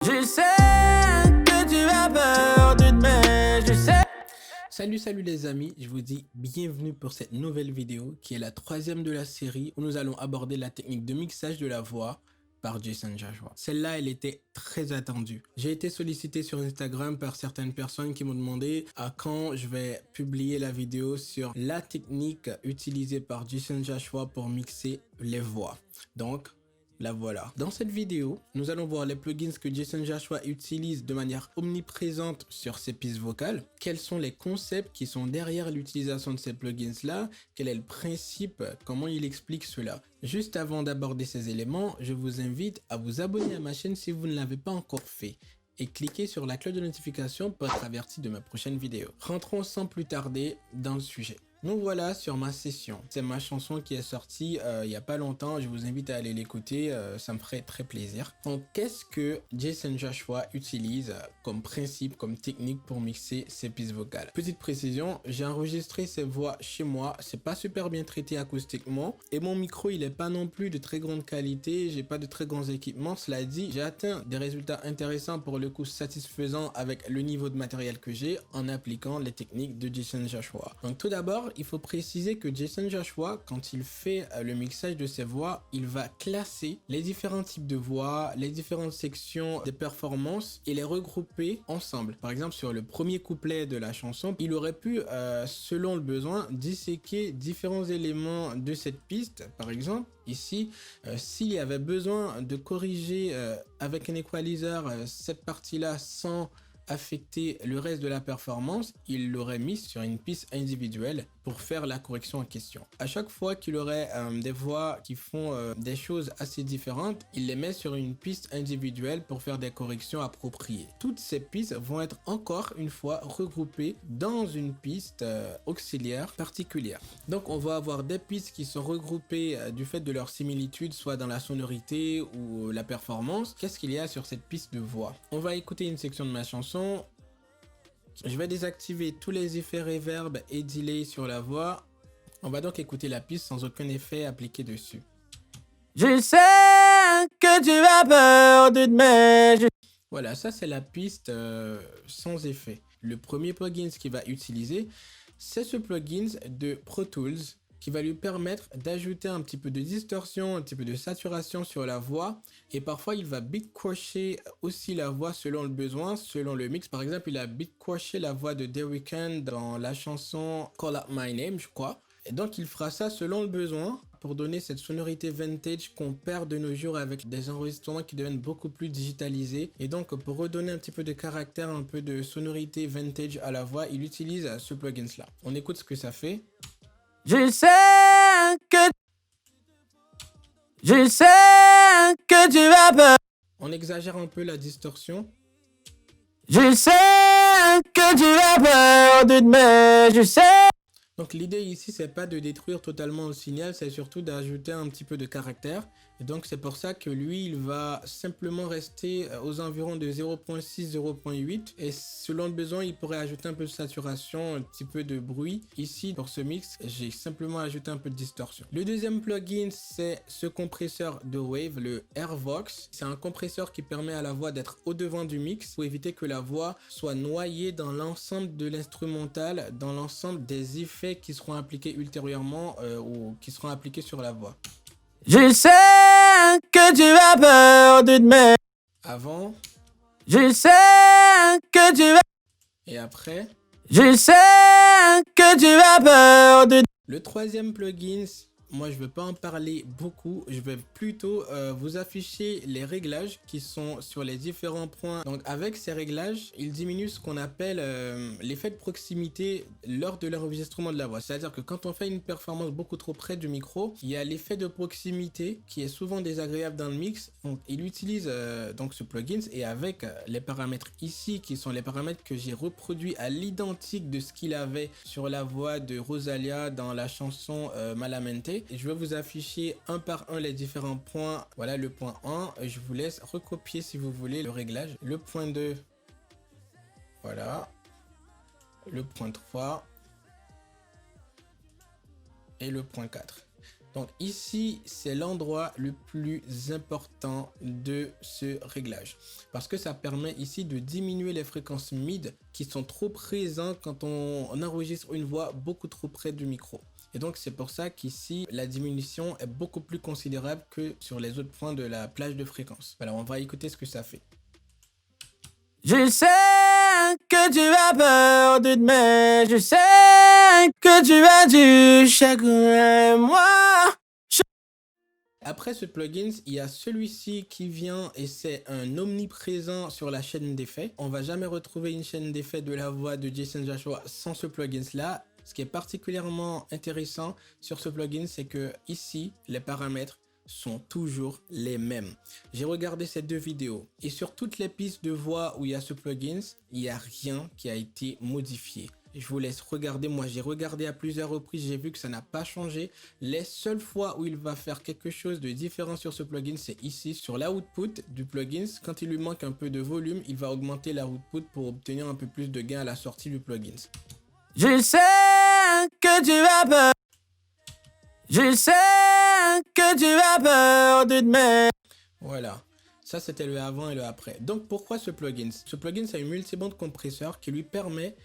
Je sais que tu as peur de demain, je sais. Salut les amis, je vous dis bienvenue pour cette nouvelle vidéo qui est la troisième de la série où nous allons aborder la technique de mixage de la voix par Jason Joshua. Celle-là, elle était très attendue. J'ai été sollicité sur Instagram par certaines personnes qui m'ont demandé à quand je vais publier la vidéo sur la technique utilisée par Jason Joshua pour mixer les voix. Donc, la voilà. Dans cette vidéo, nous allons voir les plugins que Jason Joshua utilise de manière omniprésente sur ses pistes vocales. Quels sont les concepts qui sont derrière l'utilisation de ces plugins-là? Quel est le principe? Comment il explique cela? Juste avant d'aborder ces éléments, je vous invite à vous abonner à ma chaîne si vous ne l'avez pas encore fait et cliquez sur la cloche de notification pour être averti de ma prochaine vidéo. Rentrons sans plus tarder dans le sujet. Nous voilà sur ma session. C'est ma chanson qui est sortie il n'y a pas longtemps. Je vous invite à aller l'écouter, ça me ferait très plaisir. Donc, qu'est-ce que Jason Joshua utilise comme principe, comme technique pour mixer ses pistes vocales? Petite précision, j'ai enregistré ces voix chez moi. C'est pas super bien traité acoustiquement et mon micro il est pas non plus de très grande qualité. J'ai pas de très grands équipements. Cela dit, j'ai atteint des résultats intéressants, pour le coup satisfaisants avec le niveau de matériel que j'ai en appliquant les techniques de Jason Joshua. Donc tout d'abord, il faut préciser que Jason Joshua, quand il fait le mixage de ses voix, il va classer les différents types de voix, les différentes sections des performances et les regrouper ensemble. Par exemple, sur le premier couplet de la chanson, il aurait pu, selon le besoin, disséquer différents éléments de cette piste. Par exemple, ici, s'il y avait besoin de corriger avec un equalizer cette partie-là sans affecter le reste de la performance, il l'aurait mis sur une piste individuelle pour faire la correction en question. À chaque fois qu'il aurait des voix qui font des choses assez différentes, il les met sur une piste individuelle pour faire des corrections appropriées. Toutes ces pistes vont être encore une fois regroupées dans une piste auxiliaire particulière. Donc on va avoir des pistes qui sont regroupées du fait de leur similitude, soit dans la sonorité ou la performance. Qu'est-ce qu'il y a sur cette piste de voix? On va écouter une section de ma chanson. Je vais désactiver tous les effets reverb et delay sur la voix. On va donc écouter la piste sans aucun effet appliqué dessus. Je sais que tu as peur de demain. Voilà, ça c'est la piste sans effet. Le premier plugin qu'il va utiliser, c'est ce plugin de Pro Tools qui va lui permettre d'ajouter un petit peu de distorsion, un petit peu de saturation sur la voix. Et parfois, il va beatquasher aussi la voix selon le besoin, selon le mix. Par exemple, il a beatquasher la voix de The Weeknd dans la chanson Call Out My Name, je crois. Et donc, il fera ça selon le besoin pour donner cette sonorité vintage qu'on perd de nos jours avec des enregistrements qui deviennent beaucoup plus digitalisés. Et donc, pour redonner un petit peu de caractère, un peu de sonorité vintage à la voix, il utilise ce plugin-là. On écoute ce que ça fait. Je sais que tu as peur. On exagère un peu la distorsion. Je sais que tu as peur de demain, je sais. Donc l'idée ici, c'est pas de détruire totalement le signal, c'est surtout d'ajouter un petit peu de caractère. Et donc c'est pour ça que lui, il va simplement rester aux environs de 0.6, 0.8. Et selon le besoin, il pourrait ajouter un peu de saturation, un petit peu de bruit. Ici, pour ce mix, j'ai simplement ajouté un peu de distorsion. Le deuxième plugin, c'est ce compresseur de Wave, le Airvox. C'est un compresseur qui permet à la voix d'être au devant du mix pour éviter que la voix soit noyée dans l'ensemble de l'instrumental, dans l'ensemble des effets qui seront appliqués ultérieurement ou qui seront appliqués sur la voix. Je sais que tu as peur de demain. Avant. Je sais que tu as... Et après. Je sais que tu as peur de... Le troisième plugin, moi je ne vais pas en parler beaucoup, je vais plutôt vous afficher les réglages qui sont sur les différents points. Donc avec ces réglages, il diminue ce qu'on appelle l'effet de proximité lors de l'enregistrement de la voix. C'est-à-dire que quand on fait une performance beaucoup trop près du micro, il y a l'effet de proximité qui est souvent désagréable dans le mix. Donc il utilise donc ce plugin et avec les paramètres ici qui sont les paramètres que j'ai reproduits à l'identique de ce qu'il avait sur la voix de Rosalia dans la chanson Malamente. Et je vais vous afficher un par un les différents points. Voilà le point 1. Je vous laisse recopier si vous voulez le réglage. Le point 2. Voilà. Le point 3. Et le point 4. Donc ici, c'est l'endroit le plus important de ce réglage parce que ça permet ici de diminuer les fréquences mid qui sont trop présentes quand on enregistre une voix beaucoup trop près du micro. Et donc c'est pour ça qu'ici la diminution est beaucoup plus considérable que sur les autres points de la plage de fréquence. Voilà, on va écouter ce que ça fait. Je sais que tu as peur de demain, je sais que tu as du chagrin, moi. Après ce plugin, il y a celui-ci qui vient et c'est un omniprésent sur la chaîne d'effets. On va jamais retrouver une chaîne d'effets de la voix de Jason Joshua sans ce plugin là. Ce qui est particulièrement intéressant sur ce plugin, c'est que ici, les paramètres sont toujours les mêmes. J'ai regardé ces deux vidéos et sur toutes les pistes de voix où il y a ce plugin, il n'y a rien qui a été modifié. Je vous laisse regarder. Moi, j'ai regardé à plusieurs reprises. J'ai vu que ça n'a pas changé. Les seules fois où il va faire quelque chose de différent sur ce plugin, c'est ici sur l'output du plugin. Quand il lui manque un peu de volume, il va augmenter l'output pour obtenir un peu plus de gain à la sortie du plugin. Je sais que tu as peur. Je sais que tu as peur de demain. Voilà. Ça, c'était le avant et le après. Donc, pourquoi ce plugin? Ce plugin, c'est un multiband compresseur qui lui permet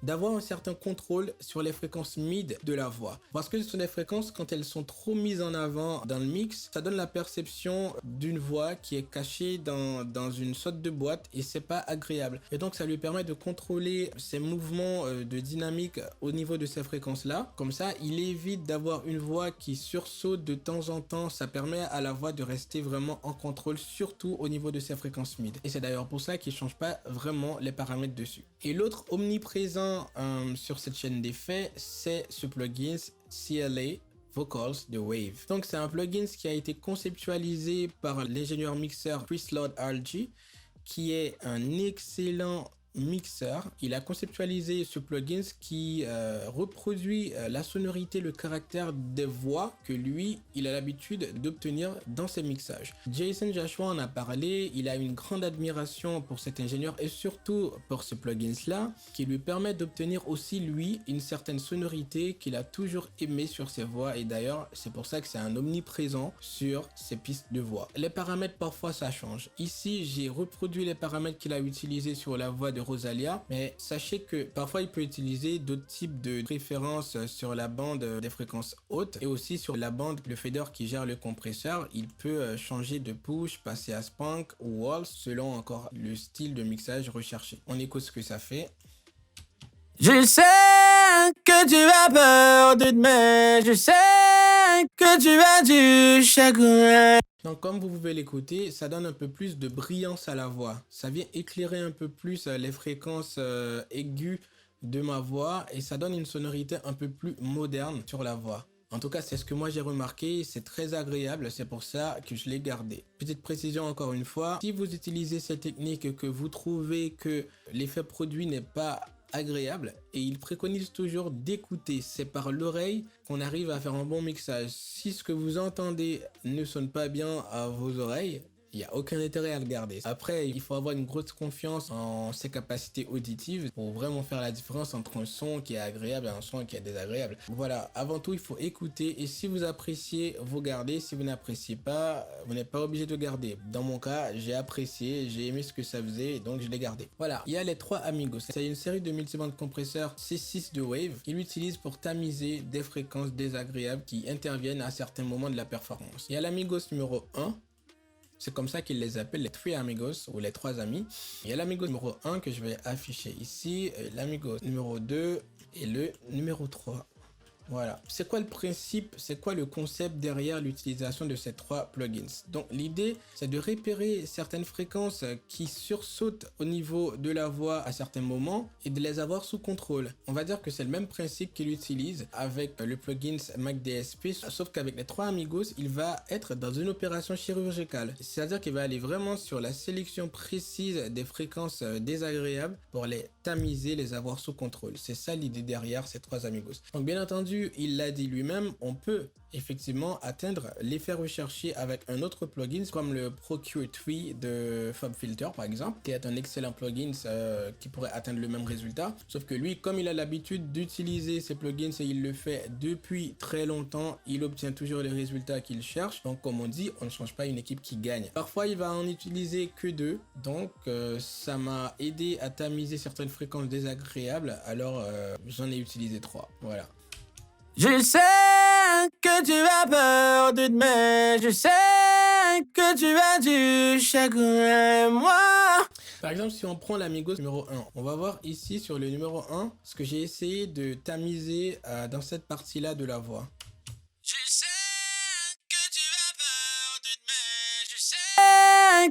d'avoir un certain contrôle sur les fréquences mid de la voix. Parce que ce sont des fréquences, quand elles sont trop mises en avant dans le mix, ça donne la perception d'une voix qui est cachée dans une sorte de boîte et c'est pas agréable. Et donc ça lui permet de contrôler ses mouvements de dynamique au niveau de ces fréquences-là. Comme ça, il évite d'avoir une voix qui sursaute de temps en temps. Ça permet à la voix de rester vraiment en contrôle, surtout au niveau de ses fréquences mid. Et c'est d'ailleurs pour ça qu'il change pas vraiment les paramètres dessus. Et l'autre omniprésent sur cette chaîne d'effets, c'est ce plugin CLA Vocals de Wave. Donc c'est un plugin qui a été conceptualisé par l'ingénieur mixeur Chris Lord RG, qui est un excellent mixeur. Il a conceptualisé ce plugin qui reproduit la sonorité, le caractère des voix que lui, il a l'habitude d'obtenir dans ses mixages. Jason Joshua en a parlé, il a une grande admiration pour cet ingénieur et surtout pour ce plugin là qui lui permet d'obtenir aussi lui une certaine sonorité qu'il a toujours aimé sur ses voix et d'ailleurs c'est pour ça que c'est un omniprésent sur ses pistes de voix. Les paramètres parfois ça change. Ici j'ai reproduit les paramètres qu'il a utilisés sur la voix de Rosalia, mais sachez que parfois il peut utiliser d'autres types de préférences sur la bande des fréquences hautes et aussi sur la bande, le fader qui gère le compresseur. Il peut changer de push, passer à spank ou waltz selon encore le style de mixage recherché. On écoute ce que ça fait. Je sais que tu as peur de demain, je sais que tu as du chagrin. Donc comme vous pouvez l'écouter, ça donne un peu plus de brillance à la voix. Ça vient éclairer un peu plus les fréquences aiguës de ma voix et ça donne une sonorité un peu plus moderne sur la voix. En tout cas, c'est ce que moi j'ai remarqué, c'est très agréable, c'est pour ça que je l'ai gardé. Petite précision encore une fois, si vous utilisez cette technique et que vous trouvez que l'effet produit n'est pas agréable, et il préconise toujours d'écouter, c'est par l'oreille qu'on arrive à faire un bon mixage. Si ce que vous entendez ne sonne pas bien à vos oreilles, il n'y a aucun intérêt à le garder. Après, il faut avoir une grosse confiance en ses capacités auditives pour vraiment faire la différence entre un son qui est agréable et un son qui est désagréable. Voilà, avant tout, il faut écouter et si vous appréciez, vous gardez. Si vous n'appréciez pas, vous n'êtes pas obligé de garder. Dans mon cas, j'ai apprécié, j'ai aimé ce que ça faisait, donc je l'ai gardé. Voilà, il y a les 3 Amigos. C'est une série de multibandes compresseurs C6 de Wave qu'il utilise pour tamiser des fréquences désagréables qui interviennent à certains moments de la performance. Il y a l'Amigos numéro 1. C'est comme ça qu'ils les appellent, les 3 amigos ou les 3 amis. Il y a l'amigo numéro 1 que je vais afficher ici, l'amigo numéro 2 et le numéro 3. Voilà. C'est quoi le principe, c'est quoi le concept derrière l'utilisation de ces 3 plugins? Donc l'idée, c'est de repérer certaines fréquences qui sursautent au niveau de la voix à certains moments et de les avoir sous contrôle. On va dire que c'est le même principe qu'il utilise avec le plugin Mac DSP, sauf qu'avec les 3 amigos, il va être dans une opération chirurgicale. C'est-à-dire qu'il va aller vraiment sur la sélection précise des fréquences désagréables pour les tamiser, les avoir sous contrôle. C'est ça l'idée derrière ces 3 amigos. Donc bien entendu, entendu, il l'a dit lui-même, on peut effectivement atteindre l'effet recherché avec un autre plugin comme le Procure Tree de FabFilter par exemple, qui est un excellent plugin qui pourrait atteindre le même résultat. Sauf que lui, comme il a l'habitude d'utiliser ces plugins et il le fait depuis très longtemps, il obtient toujours les résultats qu'il cherche. Donc comme on dit, on ne change pas une équipe qui gagne. Parfois, il va en utiliser que 2. Donc ça m'a aidé à tamiser certaines fréquences désagréables. Alors j'en ai utilisé 3. Voilà. Je sais que tu as peur de mais je sais que tu as du chagrin, moi. Par exemple, si on prend l'Amigos numéro 1, on va voir ici sur le numéro 1 ce que j'ai essayé de tamiser dans cette partie-là de la voix. Je sais que tu as peur de mais je sais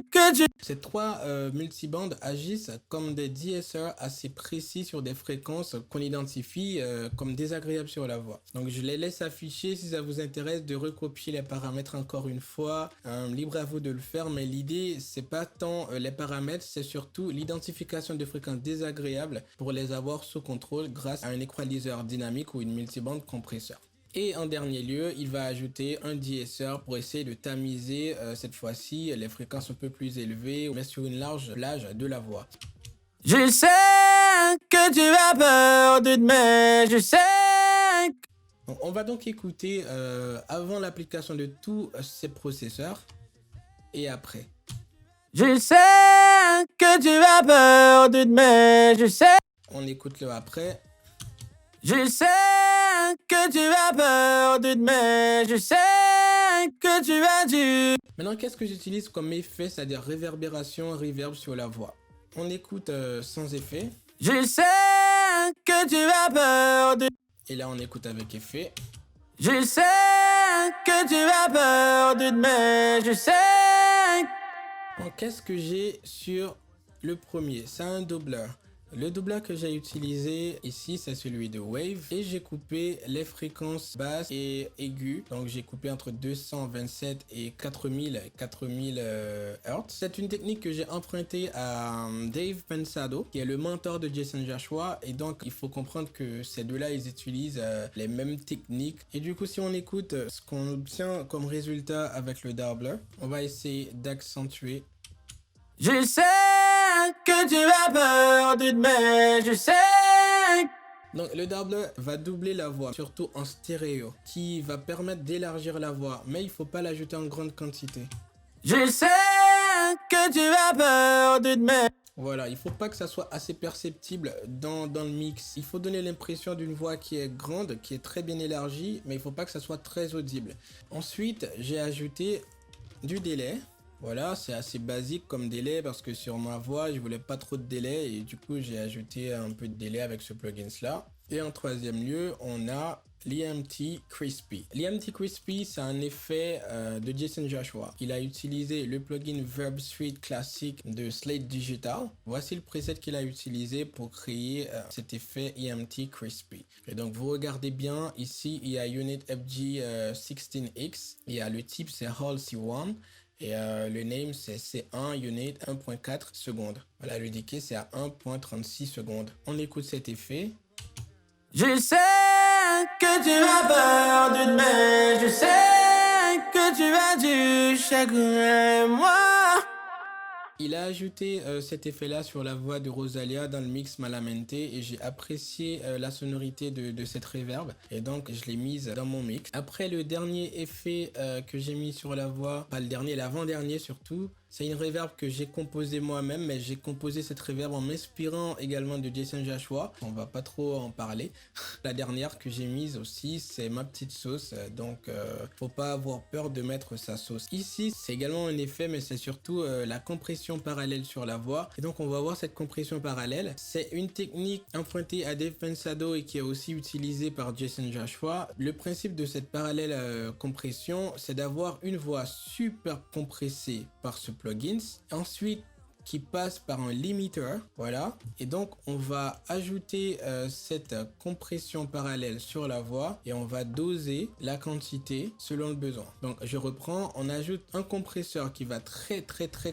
que tu... Ces 3 multibandes agissent comme des DSR assez précis sur des fréquences qu'on identifie comme désagréables sur la voix. Donc je les laisse afficher. Si ça vous intéresse de recopier les paramètres encore une fois, libre à vous de le faire, mais l'idée c'est pas tant les paramètres, c'est surtout l'identification de fréquences désagréables pour les avoir sous contrôle grâce à un équaliseur dynamique ou une multibande compresseur. Et en dernier lieu, il va ajouter un DSR pour essayer de tamiser cette fois-ci les fréquences un peu plus élevées, mais sur une large plage de la voix. Je sais que tu as peur de mais je sais... On va donc écouter avant l'application de tous ces processeurs et après. Je sais que tu as peur de mais je sais... On écoute le après. Je sais que tu as peur de mais je sais que tu as du... Maintenant, qu'est-ce que j'utilise comme effet, c'est-à-dire réverbération, reverb sur la voix? On écoute sans effet. Je sais que tu as peur de... Et là, on écoute avec effet. Je sais que tu as peur de mais je sais... Donc, qu'est-ce que j'ai sur le premier? C'est un doubleur. Le doubleur que j'ai utilisé ici, c'est celui de Wave. Et j'ai coupé les fréquences basses et aiguës. Donc, j'ai coupé entre 227 et 4000 Hz. C'est une technique que j'ai empruntée à Dave Pensado, qui est le mentor de Jason Joshua. Et donc, il faut comprendre que ces deux-là, ils utilisent les mêmes techniques. Et du coup, si on écoute ce qu'on obtient comme résultat avec le doubler, on va essayer d'accentuer. Je sais que tu as peur de mais je sais... Donc le doubler va doubler la voix, surtout en stéréo, qui va permettre d'élargir la voix, mais il faut pas l'ajouter en grande quantité. Je sais que tu as peur de mais... Voilà, il faut pas que ça soit assez perceptible dans le mix. Il faut donner l'impression d'une voix qui est grande, qui est très bien élargie, mais il faut pas que ça soit très audible. Ensuite, j'ai ajouté du délai. Voilà, c'est assez basique comme délai parce que sur ma voix, je voulais pas trop de délai et du coup, j'ai ajouté un peu de délai avec ce plugin là. Et en troisième lieu, on a l'EMT Crispy. L'EMT Crispy, c'est un effet de Jason Joshua. Il a utilisé le plugin Verb Suite classique de Slate Digital. Voici le preset qu'il a utilisé pour créer cet effet EMT Crispy. Et donc, vous regardez bien, ici, il y a Unit FG16X. Il y a le type, c'est Hall C1. Et le name, c'est C1 Unit 1.4 secondes. Voilà, le decay, c'est à 1.36 secondes. On écoute cet effet. Je sais que tu as peur de mais je sais que tu as du chagrin, moi. Il a ajouté cet effet-là sur la voix de Rosalia dans le mix Malamente et j'ai apprécié la sonorité de cette reverb et donc je l'ai mise dans mon mix. Après le dernier effet que j'ai mis sur la voix, pas le dernier, l'avant-dernier surtout, c'est une reverb que j'ai composée moi-même, mais j'ai composé cette reverb en m'inspirant également de Jason Joshua. On va pas trop en parler. La dernière que j'ai mise aussi, c'est ma petite sauce, donc faut pas avoir peur de mettre sa sauce. Ici, c'est également un effet, mais c'est surtout la compression parallèle sur la voix. Et donc on va voir cette compression parallèle. C'est une technique empruntée à Dave Pensado et qui est aussi utilisée par Jason Joshua. Le principe de cette parallèle compression, c'est d'avoir une voix super compressée par ce plugin, ensuite qui passe par un limiteur, voilà, et donc on va ajouter cette compression parallèle sur la voix et on va doser la quantité selon le besoin. Donc je reprends, on ajoute un compresseur qui va très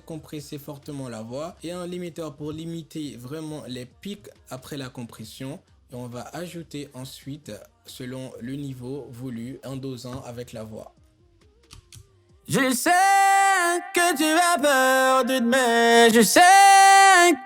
compresser fortement la voix et un limiteur pour limiter vraiment les pics après la compression. et on va ajouter ensuite selon le niveau voulu en dosant avec la voix. Je sais que tu as peur de mais je sais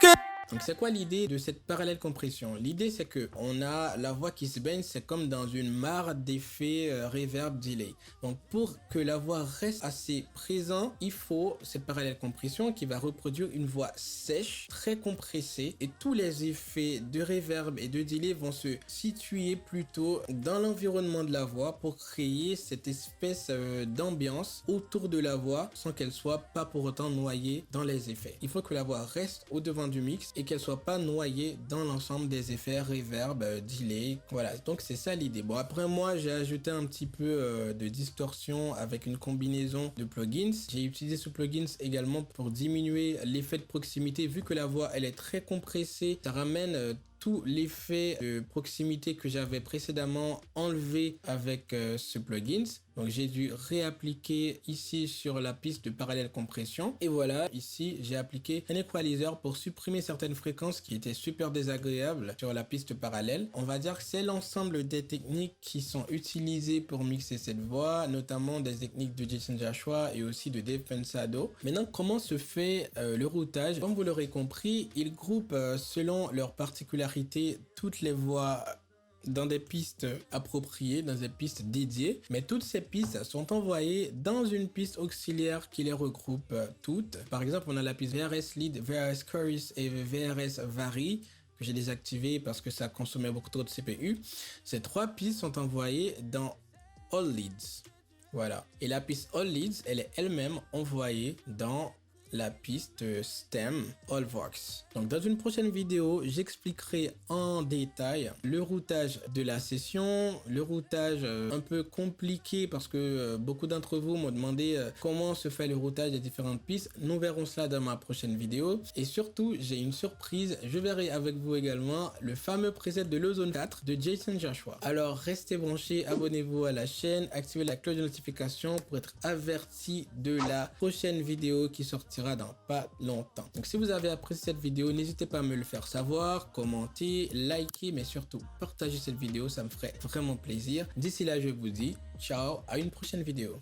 que... Donc c'est quoi l'idée de cette parallèle compression? L'idée c'est que on a la voix qui se baigne, c'est comme dans une mare d'effets reverb delay. Donc pour que la voix reste assez présente, il faut cette parallèle compression qui va reproduire une voix sèche, très compressée, et tous les effets de reverb et de delay vont se situer plutôt dans l'environnement de la voix pour créer cette espèce d'ambiance autour de la voix sans qu'elle soit pas pour autant noyée dans les effets. Il faut que la voix reste au devant du mix et qu'elle soit pas noyée dans l'ensemble des effets reverb, delay. Voilà, donc c'est ça l'idée. Bon, après moi j'ai ajouté un petit peu de distorsion avec une combinaison de plugins. J'ai utilisé ce plugin également pour diminuer l'effet de proximité. Vu que la voix elle est très compressée, ça ramène tout l'effet de proximité que j'avais précédemment enlevé avec ce plugin. Donc j'ai dû réappliquer ici sur la piste de parallèle compression. Et voilà, ici j'ai appliqué un equalizer pour supprimer certaines fréquences qui étaient super désagréables sur la piste parallèle. On va dire que c'est l'ensemble des techniques qui sont utilisées pour mixer cette voix, notamment des techniques de Jason Joshua et aussi de Dave Pensado. Maintenant, comment se fait le routage? Comme vous l'aurez compris, il groupe selon leurs particularités toutes les voix dans des pistes appropriées, dans des pistes dédiées, mais toutes ces pistes sont envoyées dans une piste auxiliaire qui les regroupe toutes. Par exemple, on a la piste VRS Lead, VRS Chorus et VRS Vary que j'ai désactivé parce que ça consommait beaucoup trop de CPU. Ces trois pistes sont envoyées dans All Leads. Voilà. Et la piste All Leads, elle est elle-même envoyée dans la piste stem All Vox. Donc dans une prochaine vidéo, j'expliquerai en détail le routage de la session, le routage un peu compliqué parce que beaucoup d'entre vous m'ont demandé comment se fait le routage des différentes pistes. Nous verrons cela dans ma prochaine vidéo. Et surtout, j'ai une surprise, je verrai avec vous également le fameux preset de l'Ozone 4 de Jason Joshua. Alors restez branchés, abonnez-vous à la chaîne, activez la cloche de notification pour être averti de la prochaine vidéo qui sortira dans pas longtemps. Donc si vous avez apprécié cette vidéo, n'hésitez pas à me le faire savoir, commenter, liker, mais surtout partager cette vidéo, ça me ferait vraiment plaisir. D'ici là, je vous dis ciao, à une prochaine vidéo.